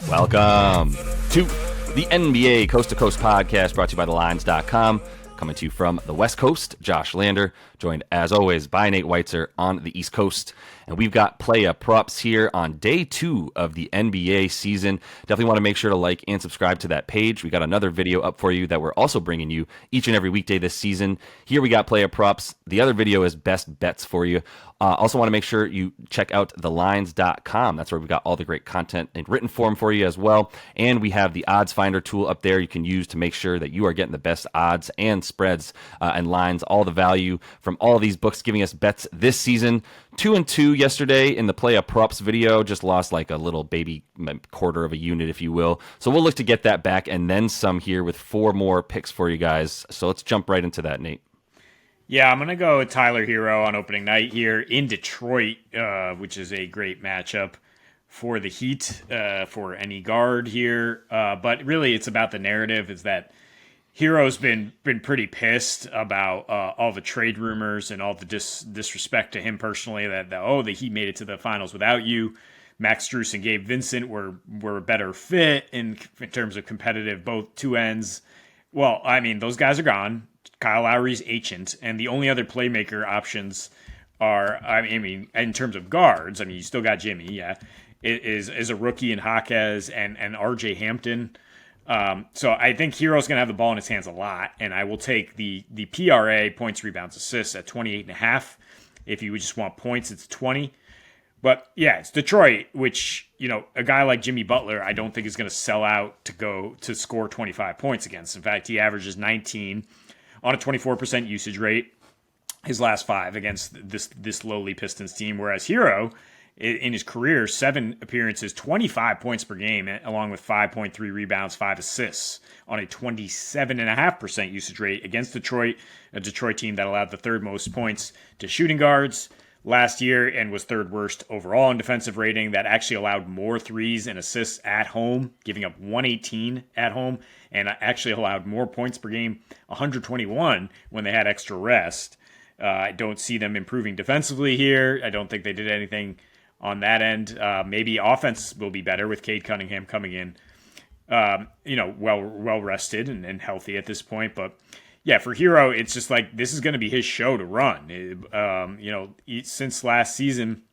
Welcome to the NBA Coast to Coast podcast brought to you by thelines.com. Coming to you from the West Coast, Josh Lander, joined as always by Nate Weitzer on the East Coast. And we've got playa props here on day 2 of the NBA season. Definitely want to make sure to like and subscribe to that page. We got another video up for you that we're also bringing you each and every weekday this season. Here we got playa props. The other video is best bets for you. Also want to make sure you check out thelines.com. That's where we've got all the great content in written form for you as well. And we have the odds finder tool up there you can use to make sure that you are getting the best odds and spreads and lines, all the value from all these books giving us bets this season. 2-2 yesterday in the playa props video. Just lost like a little baby quarter of a unit, if you will. So we'll look to get that back and then some here with 4 more picks for you guys. So let's jump right into that, Nate. Yeah, I'm going to go with Tyler Hero on opening night here in Detroit, which is a great matchup for the Heat, for any guard here. But really, it's about the narrative is that Hero's been pretty pissed about all the trade rumors and all the disrespect to him personally, that the Heat made it to the finals without you. Max Strus and Gabe Vincent were a better fit in terms of competitive, both two ends. Well, I mean, those guys are gone. Kyle Lowry's ancient, and the only other playmaker options are, I mean, in terms of guards, I mean, you still got Jimmy, yeah, is a rookie in Jaquez and RJ Hampton. So I think Hero's going to have the ball in his hands a lot, and I will take the PRA, points, rebounds, assists, at 28.5. If you just want points, it's 20. But yeah, it's Detroit, which, you know, a guy like Jimmy Butler, I don't think is going to sell out to score 25 points against. In fact, he averages 19 on a 24% usage rate his last 5 against this lowly Pistons team, whereas Hero, in his career, 7 appearances, 25 points per game, along with 5.3 rebounds, 5 assists on a 27.5% usage rate against Detroit, a Detroit team that allowed the 3rd most points to shooting guards last year and was 3rd worst overall in defensive rating. That actually allowed more threes and assists at home, giving up 118 at home, and actually allowed more points per game, 121 when they had extra rest. I don't see them improving defensively here. I don't think they did anything on that end. Maybe offense will be better with Cade Cunningham coming in, well rested and healthy at this point. But yeah, for Hero, it's just like this is going to be his show to run. Since last season,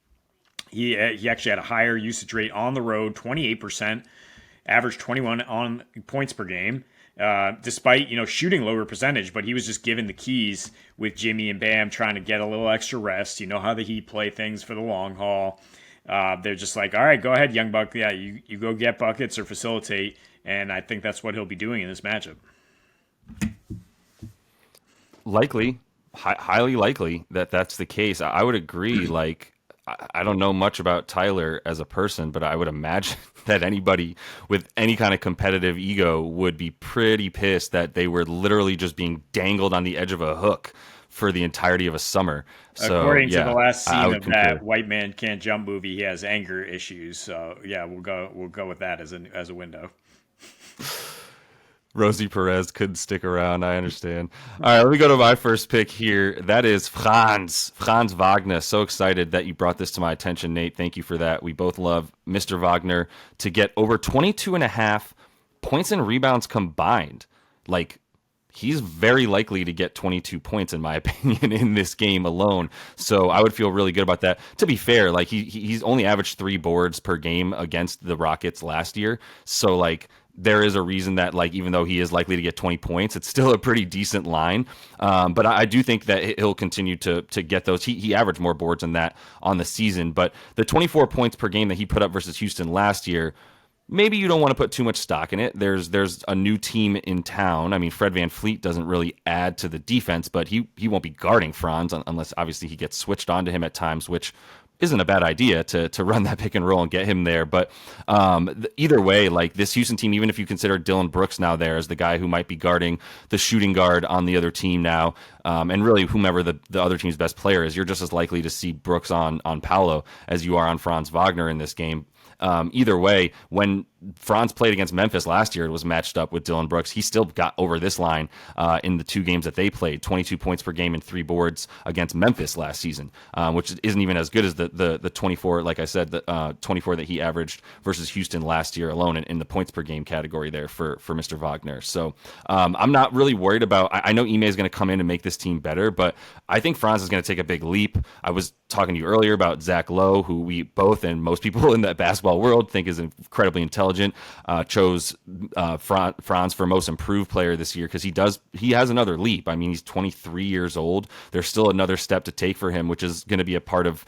he actually had a higher usage rate on the road, 28%, averaged 21 on points per game, despite shooting lower percentage. But he was just given the keys with Jimmy and Bam trying to get a little extra rest. You know how the Heat play things for the long haul. They're just like, all right, go ahead, young buck. Yeah, you go get buckets or facilitate, and I think that's what he'll be doing in this matchup. Likely, highly likely that's the case. I would agree. Like, I don't know much about Tyler as a person, but I would imagine that anybody with any kind of competitive ego would be pretty pissed that they were literally just being dangled on the edge of a hook for the entirety of a summer. So, according to yeah, the last scene of concur. that White Man Can't Jump movie, he has anger issues. So yeah, we'll go with that as a window. Rosie Perez couldn't stick around. I understand. All right, let me go to my first pick here. That is Franz Wagner. So excited that you brought this to my attention, Nate. Thank you for that. We both love Mr. Wagner to get over 22.5 points and rebounds combined. Like, he's very likely to get 22 points, in my opinion, in this game alone. So I would feel really good about that. To be fair, like he's only averaged 3 boards per game against the Rockets last year. So like, there is a reason that, like, even though he is likely to get 20 points, it's still a pretty decent line. But I do think that he'll continue to get those. He averaged more boards than that on the season. But the 24 points per game that he put up versus Houston last year, maybe you don't want to put too much stock in it. There's a new team in town. I mean, Fred VanVleet doesn't really add to the defense, but he won't be guarding Franz unless obviously he gets switched onto him at times, which isn't a bad idea to run that pick and roll and get him there. But either way, like, this Houston team, even if you consider Dylan Brooks now there as the guy who might be guarding the shooting guard on the other team now, and really whomever the other team's best player is, you're just as likely to see Brooks on Paolo as you are on Franz Wagner in this game. Either way, when Franz played against Memphis last year and was matched up with Dillon Brooks. He still got over this line in the 2 games that they played, 22 points per game and 3 boards against Memphis last season, which isn't even as good as the 24, like I said, the 24 that he averaged versus Houston last year alone in the points per game category there for Mr. Wagner. So I'm not really worried about. I know Ime is going to come in and make this team better, but I think Franz is going to take a big leap. I was talking to you earlier about Zach Lowe, who we both and most people in the basketball world think is incredibly intelligent. Chose Franz for most improved player this year because he has another leap. I mean, he's 23 years old. There's still another step to take for him, which is going to be a part of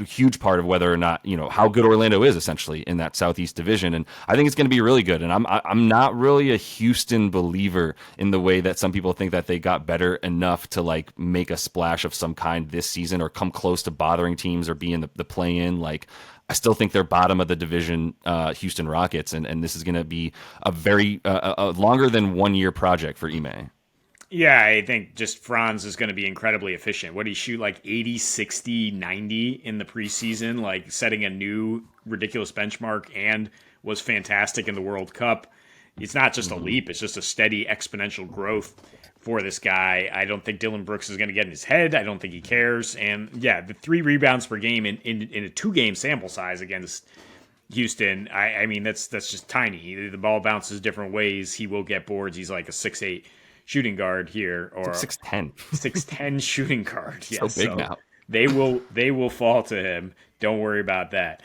huge part of whether or not, how good Orlando is essentially in that Southeast division. And I think it's going to be really good. And I'm not really a Houston believer in the way that some people think that they got better enough to like make a splash of some kind this season or come close to bothering teams or be in the play in. Like, I still think they're bottom of the division, Houston Rockets. And this is going to be a very a longer than 1 year project for Ime. Yeah, I think just Franz is going to be incredibly efficient. What did he shoot, like 80, 60, 90 in the preseason, like setting a new ridiculous benchmark, and was fantastic in the World Cup. It's not just a leap, it's just a steady exponential growth for this guy. I don't think Dillon Brooks is going to get in his head. I don't think he cares. And yeah, the 3 rebounds per game in a 2-game sample size against Houston, I mean, that's just tiny. The ball bounces different ways. He will get boards. He's like a 6'8" shooting guard here, or 6'10", 6'10" shooting guard. Yes, so big now. They will fall to him. Don't worry about that.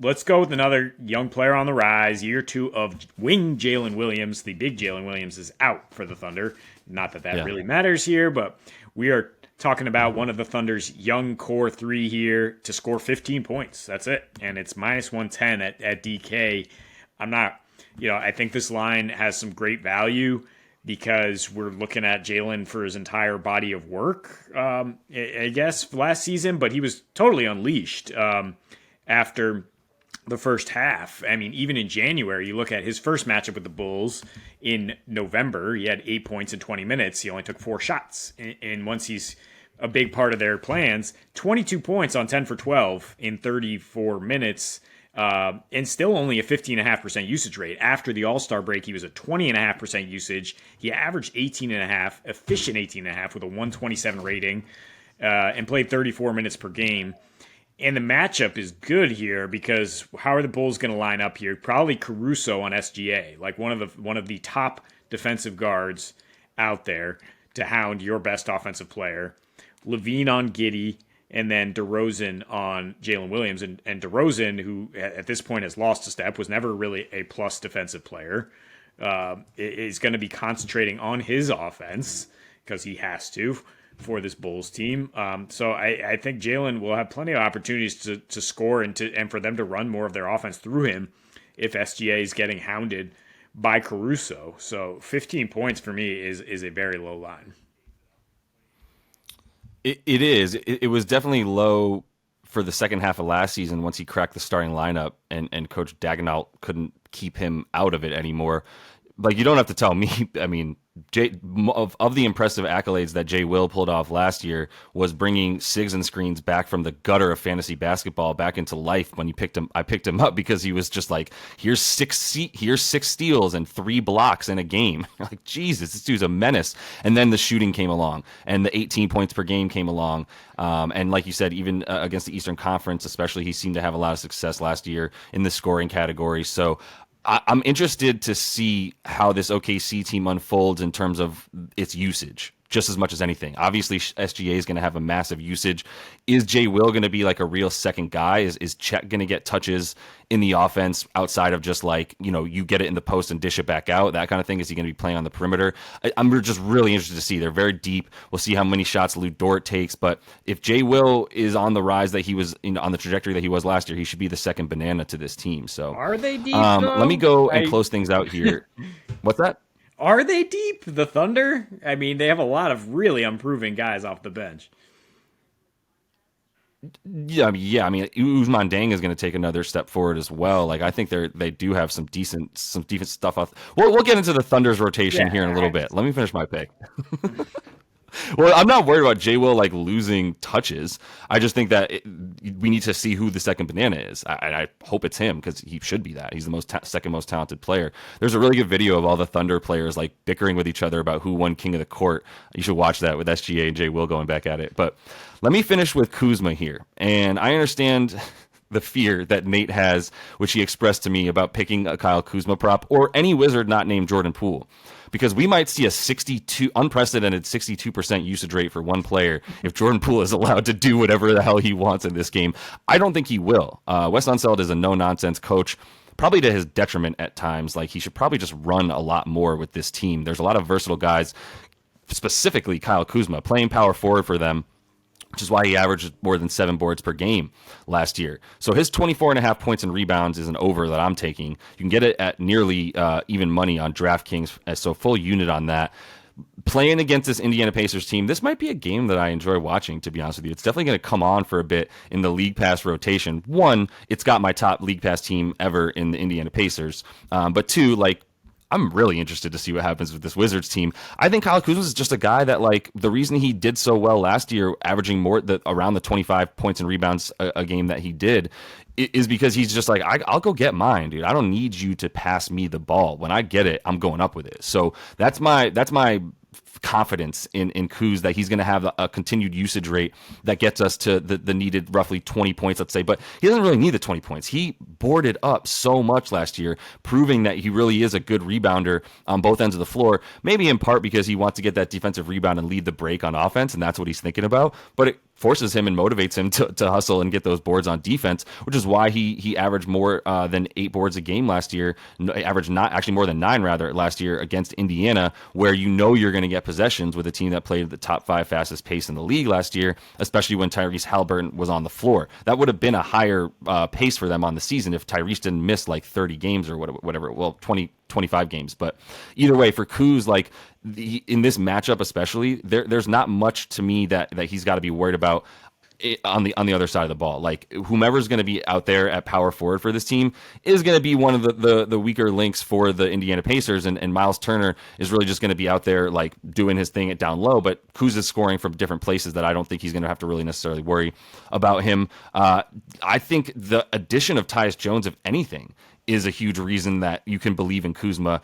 Let's go with another young player on the rise. Year 2 of wing Jalen Williams. The big Jalen Williams is out for the Thunder. Not that really matters here, but we are talking about one of the Thunder's young core 3 here to score 15 points. That's it, and it's -110 at DK. I think this line has some great value, because we're looking at Jalen for his entire body of work, I guess, last season, but he was totally unleashed after the first half. I mean, even in January, you look at his first matchup with the Bulls in November, he had 8 points in 20 minutes. He only took 4 shots. And once he's a big part of their plans, 22 points on 10 for 12 in 34 minutes. And still only a 15.5% usage rate. After the All-Star break, he was at 20.5% usage. He averaged 18.5, efficient 18.5 with a 127 rating, and played 34 minutes per game. And the matchup is good here because how are the Bulls going to line up here? Probably Caruso on SGA, like one of the top defensive guards out there to hound your best offensive player. Levine on Giddey, and then DeRozan on Jalen Williams. And DeRozan, who at this point has lost a step, was never really a plus defensive player, is going to be concentrating on his offense because he has to for this Bulls team. So I think Jalen will have plenty of opportunities to score and for them to run more of their offense through him if SGA is getting hounded by Caruso. So 15 points for me is a very low line. It is. It was definitely low for the second half of last season once he cracked the starting lineup and Coach Daigneault couldn't keep him out of it anymore. Like, you don't have to tell me. I mean, of the impressive accolades that Jay Will pulled off last year was bringing SIGs and screens back from the gutter of fantasy basketball back into life. When I picked him up because he was just like, here's six steals and 3 blocks in a game. Like, Jesus, this dude's a menace. And then the shooting came along, and the 18 points per game came along. And like you said, even against the Eastern Conference, especially, he seemed to have a lot of success last year in the scoring category. So I'm interested to see how this OKC team unfolds in terms of its usage, just as much as anything. Obviously, SGA is going to have a massive usage. Is Jay Will going to be like a real second guy? Is Chet going to get touches in the offense outside of just like, you get it in the post and dish it back out, that kind of thing? Is he going to be playing on the perimeter? I'm just really interested to see. They're very deep. We'll see how many shots Lou Dort takes. But if Jay Will is on the rise that he was on the trajectory that he was last year, he should be the second banana to this team. So are they deep? Let me go and close things out here. What's that? Are they deep, the Thunder? I mean, they have a lot of really improving guys off the bench. Yeah. I mean, Ousmane Deng is going to take another step forward as well. Like, I think they do have some decent stuff off. We'll get into the Thunder's rotation here in a little bit. Let me finish my pick. Well, I'm not worried about J. Will like losing touches. I just think that we need to see who the second banana is. I hope it's him because he should be that. He's the second most talented player. There's a really good video of all the Thunder players like bickering with each other about who won King of the Court. You should watch that with SGA and J. Will going back at it. But let me finish with Kuzma here, and I understand the fear that Nate has, which he expressed to me about picking a Kyle Kuzma prop or any Wizard not named Jordan Poole. Because we might see a unprecedented 62% usage rate for one player if Jordan Poole is allowed to do whatever the hell he wants in this game. I don't think he will. Wes Unseld is a no-nonsense coach, probably to his detriment at times. Like, he should probably just run a lot more with this team. There's a lot of versatile guys, specifically Kyle Kuzma, playing power forward for them, which is why he averaged more than 7 boards per game last year. So his 24.5 points and rebounds is an over that I'm taking. You can get it at nearly even money on DraftKings, so full unit on that. Playing against this Indiana Pacers team, this might be a game that I enjoy watching, to be honest with you. It's definitely going to come on for a bit in the League Pass rotation. One, it's got my top League Pass team ever in the Indiana Pacers. But two, like, I'm really interested to see what happens with this Wizards team. I think Kyle Kuzma is just a guy that, like, the reason he did so well last year, averaging around the 25 points and rebounds a game that he did, is because he's just like, I'll go get mine, dude. I don't need you to pass me the ball. When I get it, I'm going up with it. So that's my confidence in Kuz, that he's going to have a continued usage rate that gets us to the needed roughly 20 points, let's say. But he doesn't really need the 20 points. He boarded up so much last year, proving that he really is a good rebounder on both ends of the floor, maybe in part because he wants to get that defensive rebound and lead the break on offense, and that's what he's thinking about. But it forces him and motivates him to hustle and get those boards on defense, which is why he averaged more than 8 boards a game last year. Averaged not actually more than 9 rather last year against Indiana, where you're going to get possessions with a team that played at the top 5 fastest pace in the league last year, especially when Tyrese Halliburton was on the floor. That would have been a higher pace for them on the season if Tyrese didn't miss like 30 games or whatever. Well, 25 games. But either way, for Kuz, like, in this matchup especially, there's not much to me that he's got to be worried about on the other side of the ball. Like, whomever's going to be out there at power forward for this team is going to be one of the weaker links for the Indiana Pacers, and Miles Turner is really just going to be out there like doing his thing at down low. But Kuz is scoring from different places that I don't think he's going to have to really necessarily worry about him. I think the addition of Tyus Jones, if anything, is a huge reason that you can believe in Kuzma.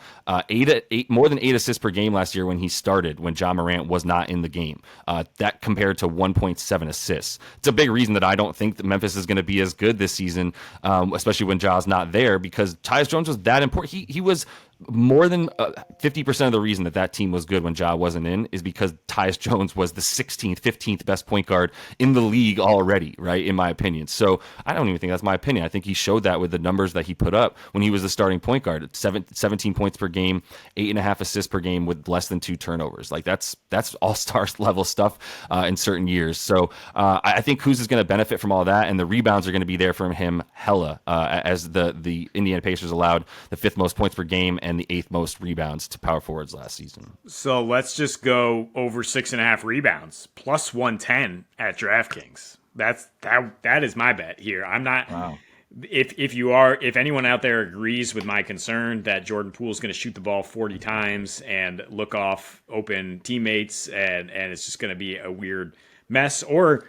More than 8 assists per game last year when he started, when Ja Morant was not in the game. That compared to 1.7 assists. It's a big reason that I don't think that Memphis is going to be as good this season, especially when Ja's not there, because Tyus Jones was that important. He was more than 50% of the reason that team was good when Ja wasn't in is because Tyus Jones was the 16th, 15th best point guard in the league already, right, in my opinion. So I don't even think that's my opinion. I think he showed that with the numbers that he put up when he was the starting point guard. 17 points per game, 8.5 assists per game with less than 2 turnovers. Like, that's all-star level stuff in certain years. So I think Kuz is going to benefit from all that, and the rebounds are going to be there from him hella, as the Indiana Pacers allowed the 5th most points per game and the 8th most rebounds to power forwards last season. So let's just go over 6.5 rebounds plus 110 at DraftKings. That is my bet here. I'm not. Wow. If anyone out there agrees with my concern that Jordan Poole is going to shoot the ball 40 times and look off open teammates, and it's just going to be a weird mess, or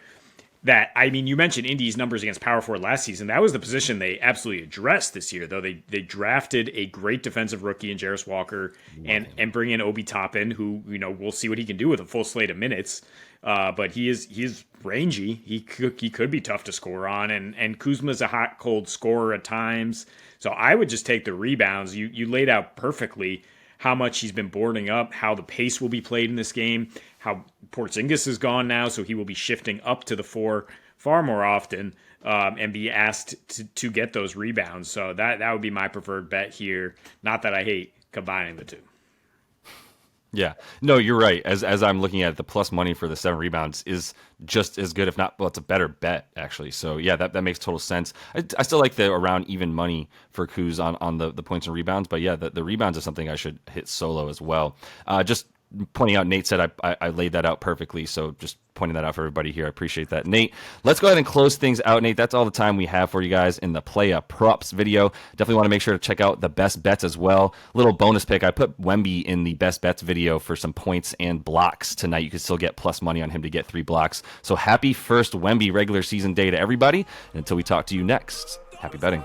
that, I mean, you mentioned Indy's numbers against power forward last season. That was the position they absolutely addressed this year, though. They drafted a great defensive rookie in Jarris Walker, and bring in Obi Toppin, who, we'll see what he can do with a full slate of minutes. But he is rangy. He could be tough to score on, and Kuzma's a hot, cold scorer at times. So I would just take the rebounds. You laid out perfectly how much he's been boarding up, how the pace will be played in this game, how Porzingis is gone now, so he will be shifting up to the 4 far more often, and be asked to get those rebounds. So that would be my preferred bet here. Not that I hate combining the two. Yeah, no, you're right. As I'm looking at it, the plus money for the 7 rebounds is just as good, if not, well, it's a better bet actually. So yeah, that makes total sense. I still like the around even money for Kuz on the points and rebounds, but yeah, the rebounds is something I should hit solo as well. Just pointing out Nate said I laid that out perfectly. So just pointing that out for everybody here. I appreciate that, Nate. Let's go ahead and close things out, Nate. That's all the time we have for you guys in the Playa Props video. Definitely want to make sure to check out the best bets as well. Little bonus pick. I put Wemby in the best bets video for some points and blocks tonight. You can still get plus money on him to get 3 blocks. So happy first Wemby regular season day to everybody. And until we talk to you next, happy betting.